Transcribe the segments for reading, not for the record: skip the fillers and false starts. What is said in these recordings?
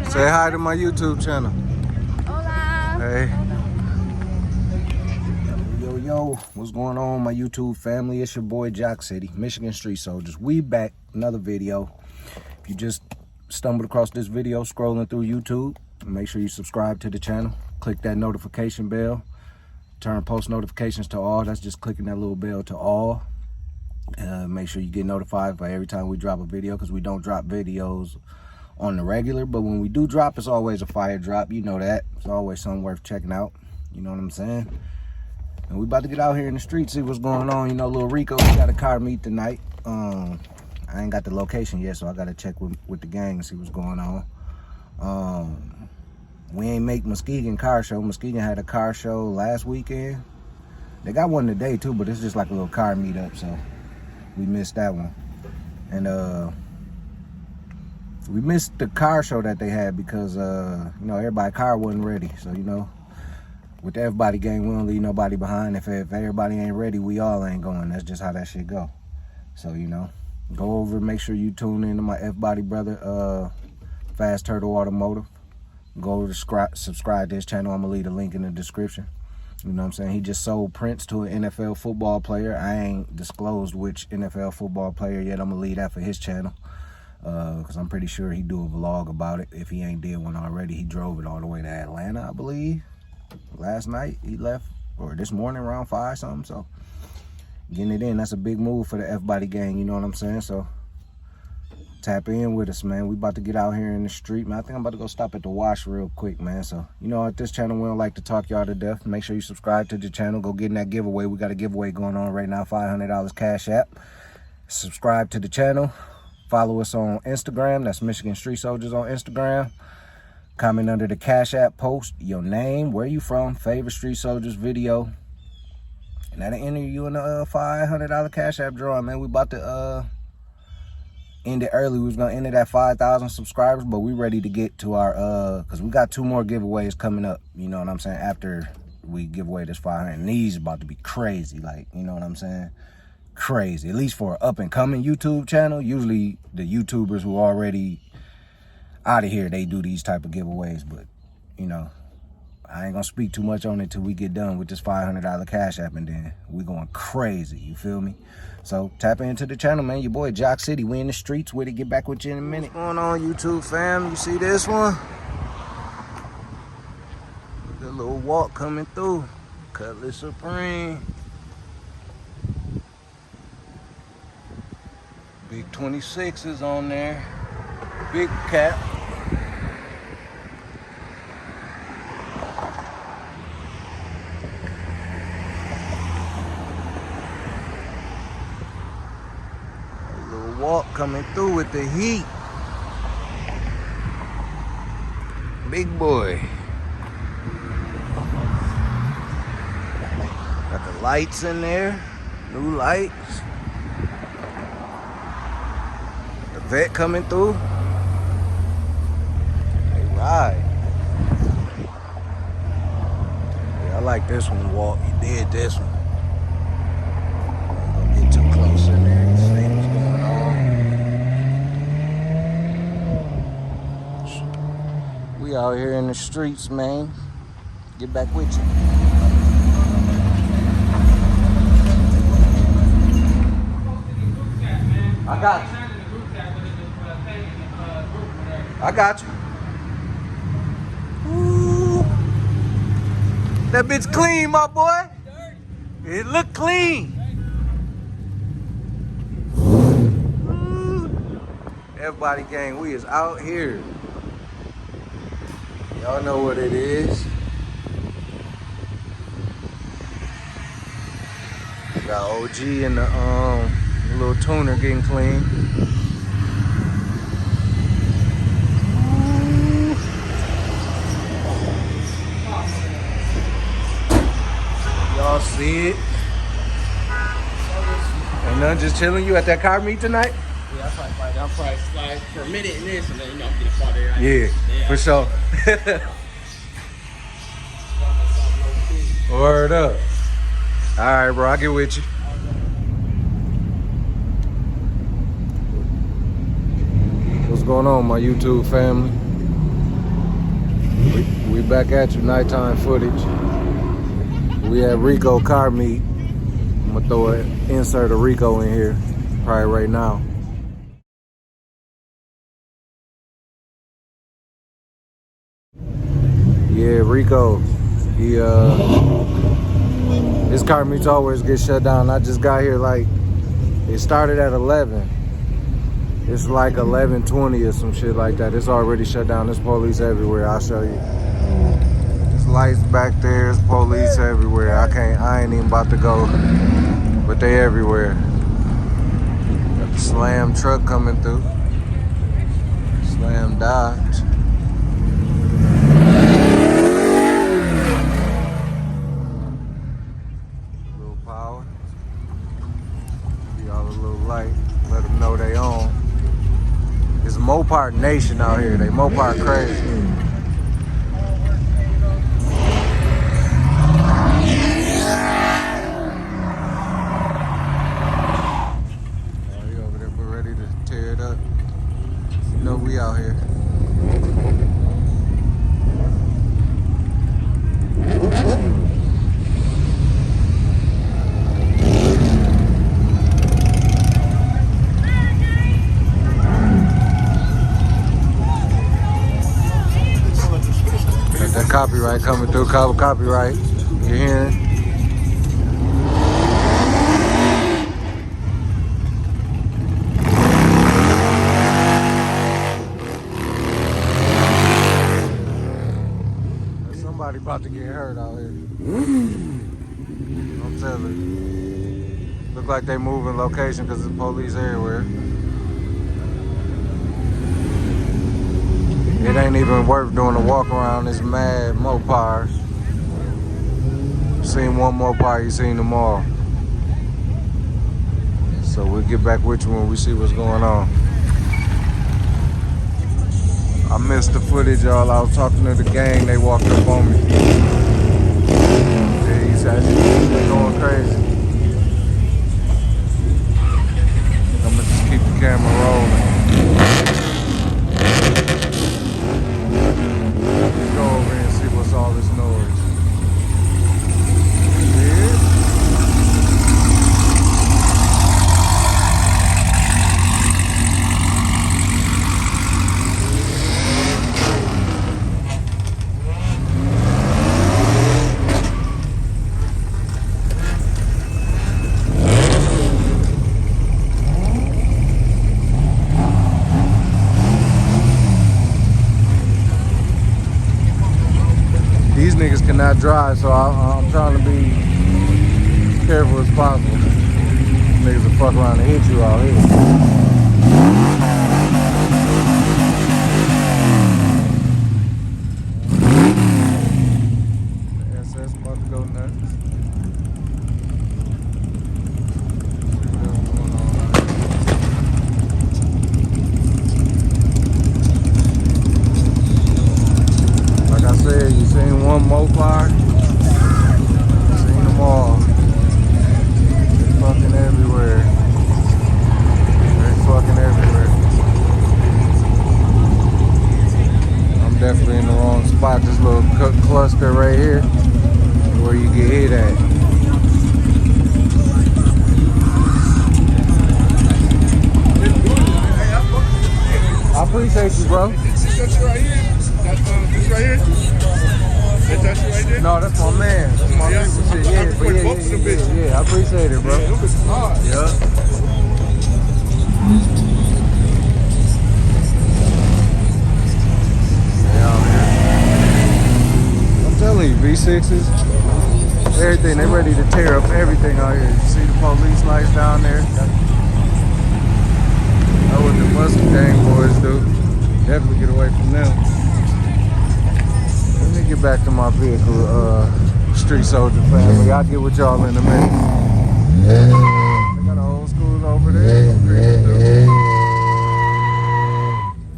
Say hi to my YouTube channel. Hola. Hey. Yo, what's going on, my YouTube family? It's your boy Jock City, Michigan Street Soldiers. We back, another video. If you just stumbled across this video scrolling through YouTube, make sure you subscribe to the channel. Click that notification bell. Turn post notifications to all. That's just clicking that little bell to all. Make sure you get notified for every time we drop a video, because we don't drop videos on the regular, but when we do drop, it's always a fire drop. You know that. It's always something worth checking out. You know what I'm saying? And we about to get out here in the street, see what's going on. You know, little Rico, we got a car meet tonight. I ain't got the location yet, so I got to check with the gang and see what's going on. We ain't make Muskegon car show. Muskegon had a car show last weekend. They got one today too, but it's just like a little car meetup, so we missed that one. And we missed the car show that they had because you know, everybody's car wasn't ready. So, you know, with the Everybody gang, we don't leave nobody behind. If everybody ain't ready, we all ain't going. That's just how that shit go. So, you know, go over, make sure you tune in to my Everybody brother, Fast Turtle Automotive. Go over to subscribe to his channel. I'm gonna leave a link in the description. You know what I'm saying? He just sold Prince to an NFL football player. I ain't disclosed which NFL football player yet. I'm gonna leave that for his channel. Because I'm pretty sure he do a vlog about it. If he ain't did one already, he drove it all the way to Atlanta, I believe. Last night he left, or this morning around 5 something. So getting it in, that's a big move for the Everybody gang, you know what I'm saying? So tap in with us, man. We about to get out here in the street, man. I think I'm about to go stop at the wash real quick, man. So, you know, at this channel, we don't like to talk y'all to death. Make sure you subscribe to the channel. Go get in that giveaway. We got a giveaway going on right now, $500 Cash App. Subscribe to the channel. Follow us on Instagram. That's Michigan Street Soldiers on Instagram. Comment under the Cash App post your name, where you from, favorite Street Soldiers video, and that'll enter you in the $500 Cash App drawing, man. We about to end it early. We was gonna end it at 5,000 subscribers, but we ready to get to our because we got 2 more giveaways coming up. You know what I'm saying? After we give away this 500, and these about to be crazy. Like, you know what I'm saying? Crazy, at least for an up and coming YouTube channel. Usually the YouTubers who are already out of here, they do these type of giveaways, but you know, I ain't gonna speak too much on it till we get done with this $500 Cash App, and then we going crazy, you feel me? So tap into the channel, man. Your boy Jock City, we in the streets with it. Get back with you in a minute. What's going on, YouTube fam? You see this one? The little walk coming through, Cutlass Supreme. Big 26 is on there. Big cap. A little walk coming through with the heat. Big boy. Got the lights in there. New lights. Vet coming through. They ride. Yeah, I like this one, Walt. You did this one. I'm gonna get too close in there and see what's going on. We out here in the streets, man. Get back with you. I got you. I got you. Ooh. That bitch clean, my boy. It look clean. Ooh. Everybody gang, we is out here. Y'all know what it is. Got OG and the little tuner getting clean. Y'all see it? Ain't nothing, just chilling. You at that car meet tonight? Yeah, I'll probably slide for a minute in this, and then, you know, get a spot there. Yeah, for sure. Word up. All right, bro, I'll get with you. What's going on, my YouTube family? We back at you, nighttime footage. We at Rico car meet. I'm gonna throw an insert of Rico in here, probably right now. Yeah, Rico. His car meets always get shut down. I just got here like, it started at 11. It's like 11:20 or some shit like that. It's already shut down. There's police everywhere. I'll show you. There's lights back there. There's police everywhere. I ain't even about to go, but they everywhere. Got the Slam truck coming through. Slam Dodge. Little power. Be all a little light. Let them know they on. It's Mopar Nation out here. They Mopar crazy. Oh, you over there, we're ready to tear it up. You know we out here. That copyright coming through, copyright. You hearing? Somebody about to get hurt out here. I'm telling you. Look like they moving location because there's police everywhere. It ain't even worth doing a walk around. This mad Mopars. Seen one Mopar, you seen them all. So we'll get back with you when we see what's going on. I missed the footage, y'all. I was talking to the gang. They walked up on me. Yeah, he's actually going crazy. I'm gonna just keep the camera rolling. Let's go over here and see what's all this noise. These niggas cannot drive, so I'm trying to be careful as possible. These niggas will fuck around and hit you out here. The SS about to go nuts. Like I said, you seen one Mopar, seen them all. They're fucking everywhere. They're fucking everywhere. I'm definitely in the wrong spot. This little cluster right here, where you get hit at. I appreciate you, bro. This right here? This right here? That's you right there? No, that's my man. That's my people shit. Yeah, I appreciate it, bro. Yeah, them bitches hard. Yeah. They out here. I'm telling you, V6s, everything, they ready to tear up everything out here. You see the police lights down there? That's what the muscle gang boys do. Definitely get away from them. Let me get back to my vehicle, street soldier family. I'll get with y'all in a minute. They got an old school over there.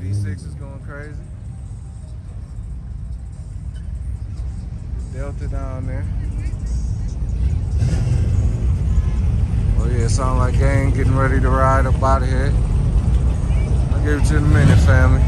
V6 is going crazy. Delta down there. Oh yeah, it sound like gang getting ready to ride up out of here. I'll give it to you in a minute, family.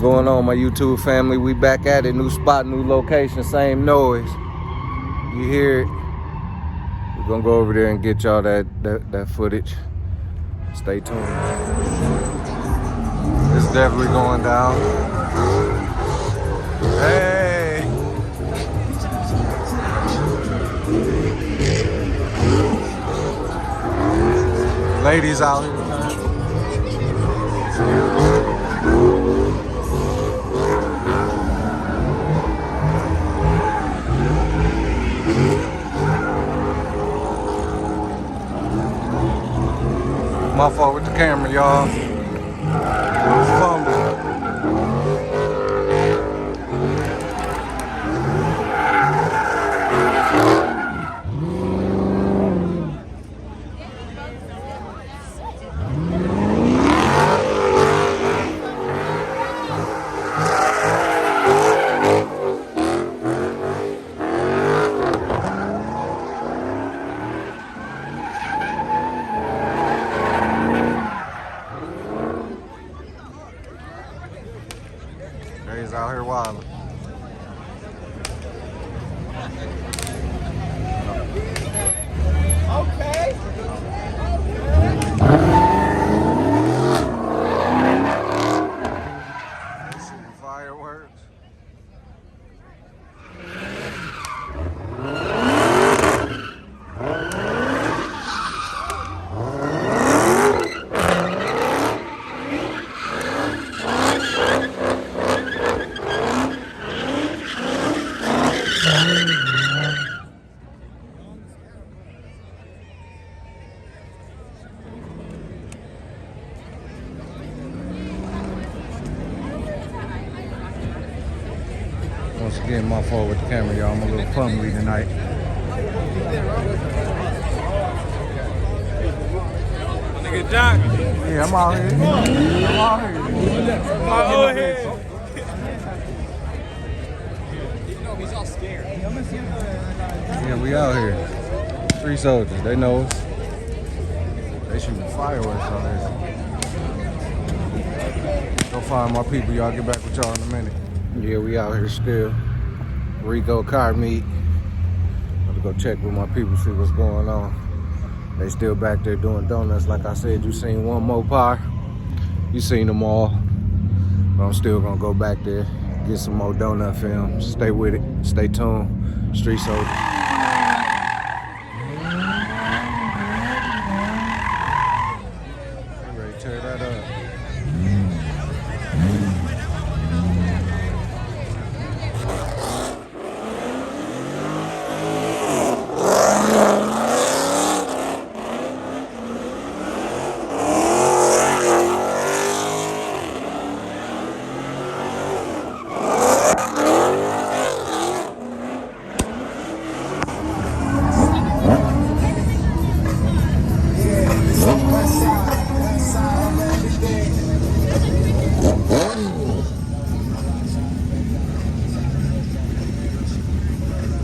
going on, my YouTube family? We back at it. New spot, new location, same noise. You hear it? We're gonna go over there and get y'all that footage. Stay tuned. It's definitely going down. Hey! Ladies out here. My fault with the camera, y'all. Fumbling. He's out here wilding. Okay. Shooting fireworks. Once again, my fault with the camera, y'all. I'm a little fumbly tonight. Nigga Doc. Yeah, I'm out here. I'm out here. My old head. Yeah, we out here. 3 soldiers, they know us. They shooting fireworks out here. Go find my people, y'all. Get back with y'all in a minute. Yeah, we out here still. Rico car meet. I'm gonna go check with my people, see what's going on. They still back there doing donuts. Like I said, you seen one Mopar. You seen them all. But I'm still gonna go back there, get some more donut film. Stay with it. Stay tuned. Street soldiers. Ready to tear that up.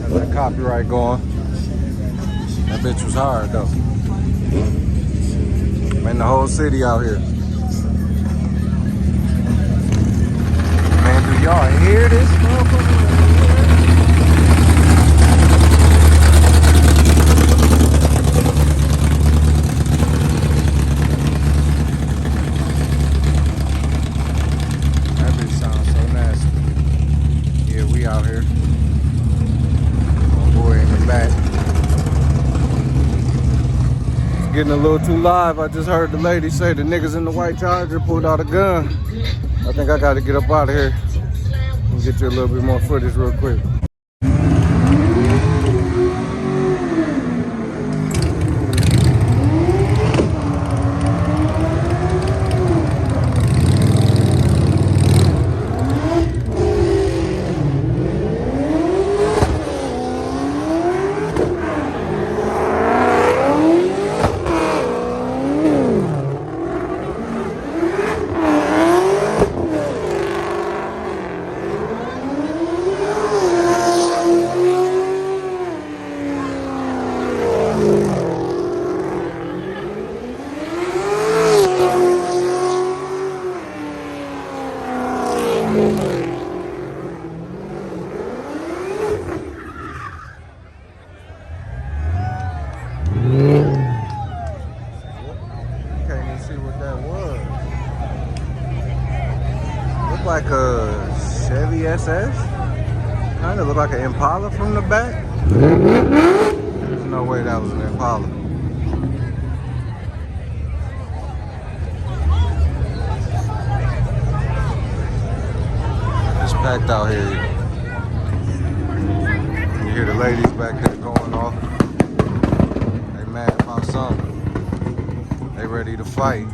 That copyright going. That bitch was hard though. Man, the whole city out here. Man, do y'all hear this motherfucker? That bitch sounds so nasty. Yeah, we out here. Back. It's getting a little too live. I just heard the lady say the niggas in the white Charger pulled out a gun. I think I gotta get up out of here and get you a little bit more footage real quick. like a Chevy SS. Kind of look like an Impala from the back. There's no way that was an Impala. It's packed out here. You hear the ladies back here going off. They mad about something. They ready to fight.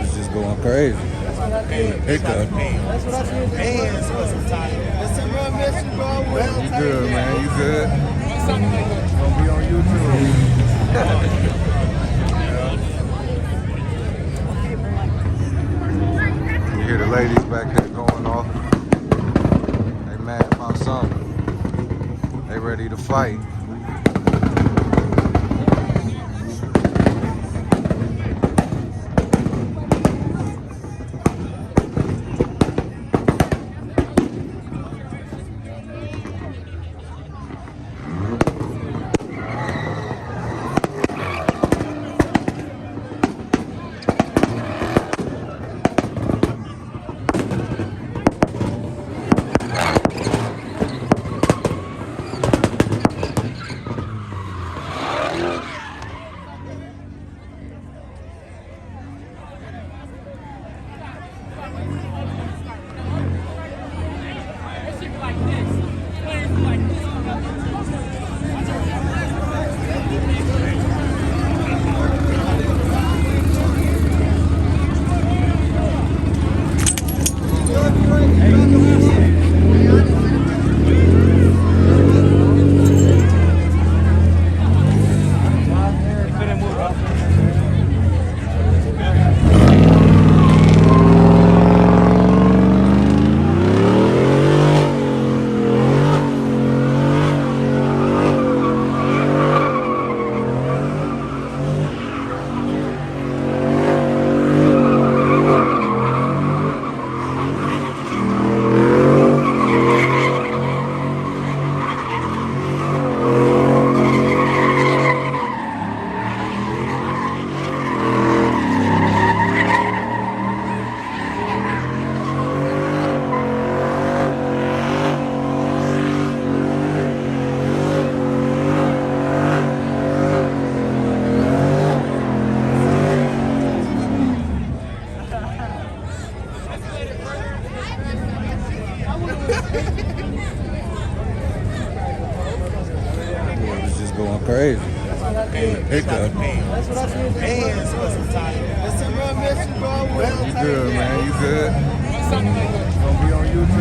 It's just going crazy. Hiccup. You good, man? You good? Gonna be on YouTube. You hear the ladies back here going off. They mad about something. They ready to fight. It's just going crazy. Hiccup. You good, man? You good? Gonna be on YouTube.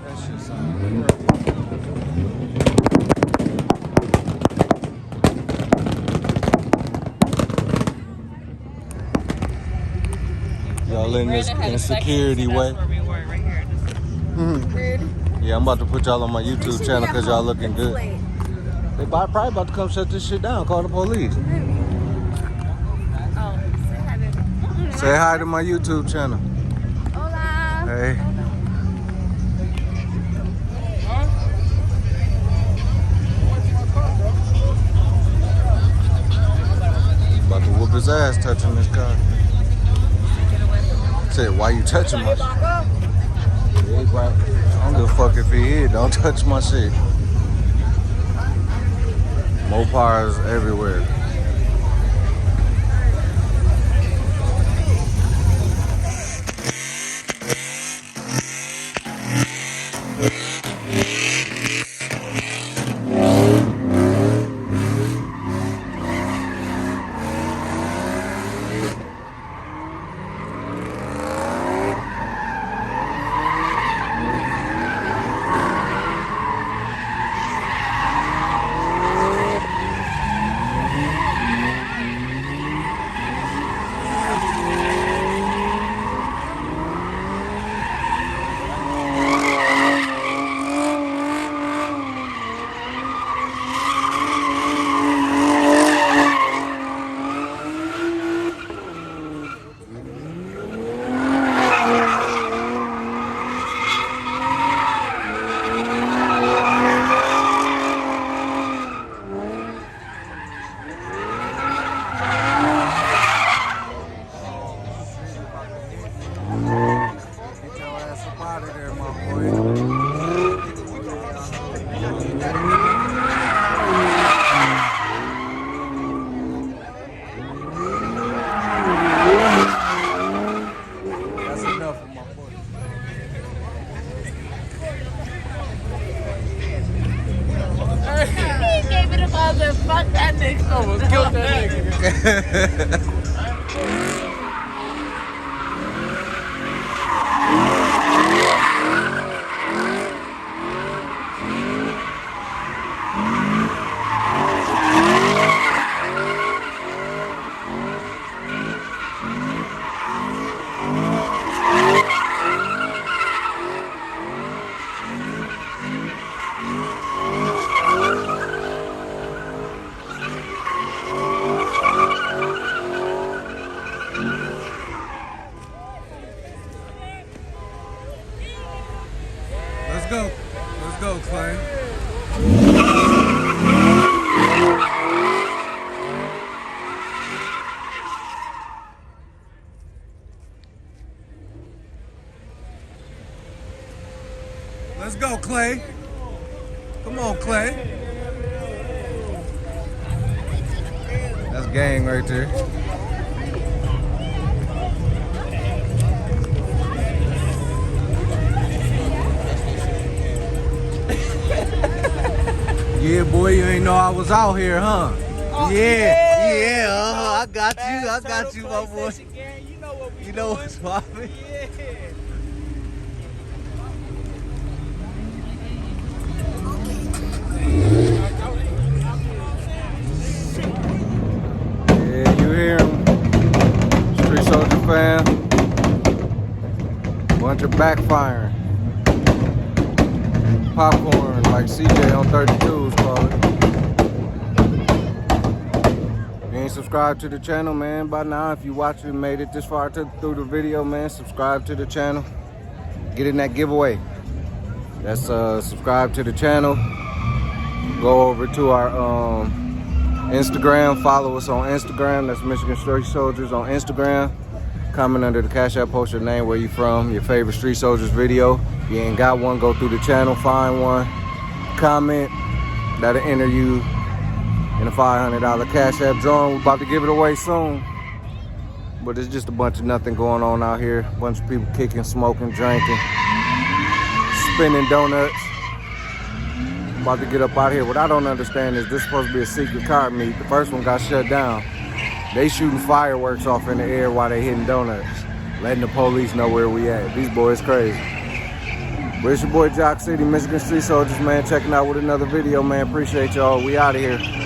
That shit sound great. Y'all in this insecurity way. Yeah, I'm about to put y'all on my YouTube channel because y'all looking good. They probably about to come shut this shit down, call the police. Say hi to my YouTube channel. Hola. Hey. About to whoop his ass touching this car. Said, why you touching my shit? Yeah, he right. I don't give a fuck if he is. Don't touch my shit. Mopars everywhere. Fuck that nigga. Almost killed that nigga. Let's go, Clay. Let's go, Clay. Come on, Clay. That's gang right there. Yeah, boy, you ain't know I was out here, huh? Oh, yeah, I got you, my boy. You know what's poppin'? Yeah, you hear him? Street Soldier fan. Bunch of backfiring. Popcorn, like CJ on 32s call it. You ain't subscribed to the channel, man, by now. If you watched it, made it this far through the video, man, subscribe to the channel. Get in that giveaway. That's subscribe to the channel. Go over to our Instagram. Follow us on Instagram. That's Michigan Street Soldiers on Instagram. Comment under the Cash App, post your name, where you from, your favorite Street Soldiers video. If you ain't got one, go through the channel, find one, comment. That'll enter you and a $500 Cash App drawing. We're about to give it away soon. But it's just a bunch of nothing going on out here. A bunch of people kicking, smoking, drinking, spinning donuts. I'm about to get up out here. What I don't understand is this is supposed to be a secret car meet. The first one got shut down. They shooting fireworks off in the air while they hitting donuts, letting the police know where we at. These boys crazy. But it's your boy Jock City, Michigan Street Soldiers, man, checking out with another video, man. Appreciate y'all. We out of here.